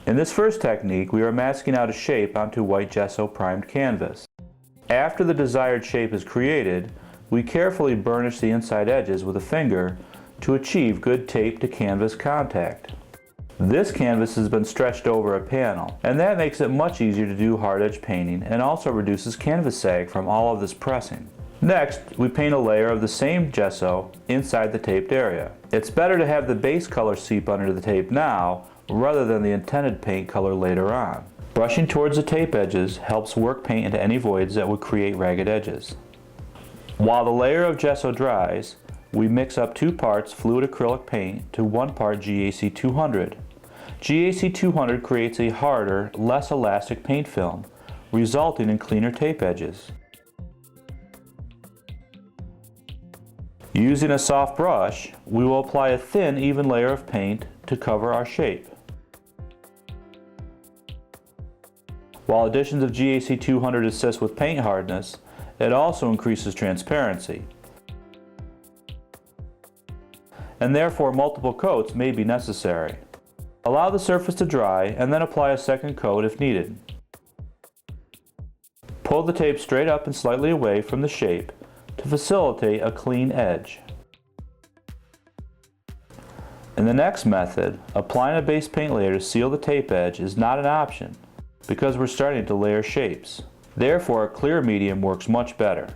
In this first technique, we are masking out a shape onto white gesso primed canvas. After the desired shape is created, we carefully burnish the inside edges with a finger to achieve good tape to canvas contact. This canvas has been stretched over a panel, and that makes it much easier to do hard edge painting and also reduces canvas sag from all of this pressing. Next, we paint a layer of the same gesso inside the taped area. It's better to have the base color seep under the tape now rather than the intended paint color later on. Brushing towards the tape edges helps work paint into any voids that would create ragged edges. While the layer of gesso dries, we mix up 2 parts fluid acrylic paint to 1 part GAC 200. GAC 200 creates a harder, less elastic paint film, resulting in cleaner tape edges. Using a soft brush, we will apply a thin, even layer of paint to cover our shape. While additions of GAC 200 assist with paint hardness, it also increases transparency. And therefore multiple coats may be necessary. Allow the surface to dry and then apply a second coat if needed. Pull the tape straight up and slightly away from the shape to facilitate a clean edge. In the next method, applying a base paint layer to seal the tape edge is not an option because we're starting to layer shapes. Therefore, a clear medium works much better.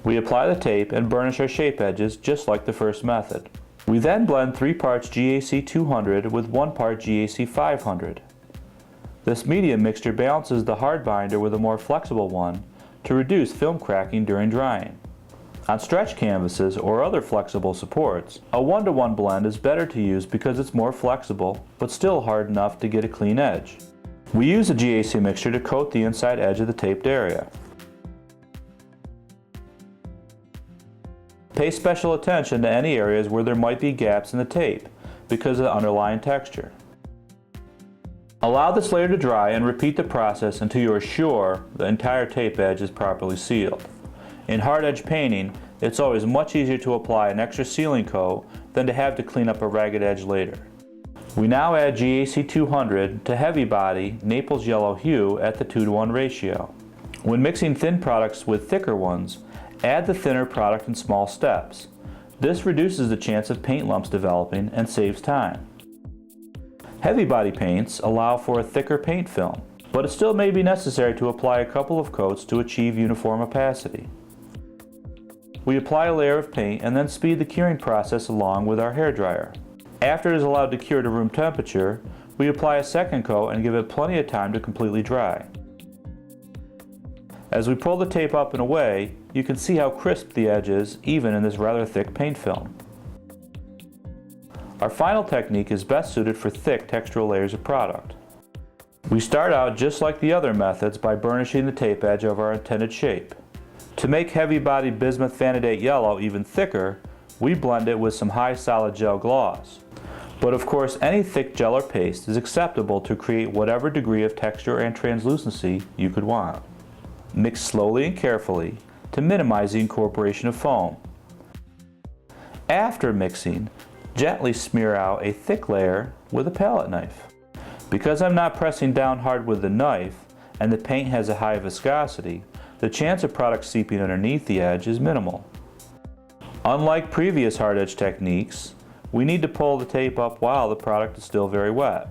We apply the tape and burnish our shape edges just like the first method. We then blend 3 parts GAC 200 with 1 part GAC 500. This medium mixture balances the hard binder with a more flexible one to reduce film cracking during drying. On stretch canvases or other flexible supports, a 1-to-1 blend is better to use because it's more flexible but still hard enough to get a clean edge. We use the GAC mixture to coat the inside edge of the taped area. Pay special attention to any areas where there might be gaps in the tape because of the underlying texture. Allow this layer to dry and repeat the process until you are sure the entire tape edge is properly sealed. In hard edge painting, it's always much easier to apply an extra sealing coat than to have to clean up a ragged edge later. We now add GAC 200 to heavy body Naples yellow hue at the 2-to-1 ratio. When mixing thin products with thicker ones, add the thinner product in small steps. This reduces the chance of paint lumps developing and saves time. Heavy body paints allow for a thicker paint film, but it still may be necessary to apply a couple of coats to achieve uniform opacity. We apply a layer of paint and then speed the curing process along with our hairdryer. After it is allowed to cure to room temperature, we apply a second coat and give it plenty of time to completely dry. As we pull the tape up and away, you can see how crisp the edge is even in this rather thick paint film. Our final technique is best suited for thick textural layers of product. We start out just like the other methods by burnishing the tape edge of our intended shape. To make heavy body bismuth vanadate yellow even thicker, we blend it with some high solid gel gloss. But of course, any thick gel or paste is acceptable to create whatever degree of texture and translucency you could want. Mix slowly and carefully to minimize the incorporation of foam. After mixing, gently smear out a thick layer with a palette knife. Because I'm not pressing down hard with the knife and the paint has a high viscosity, the chance of product seeping underneath the edge is minimal. Unlike previous hard edge techniques, we need to pull the tape up while the product is still very wet.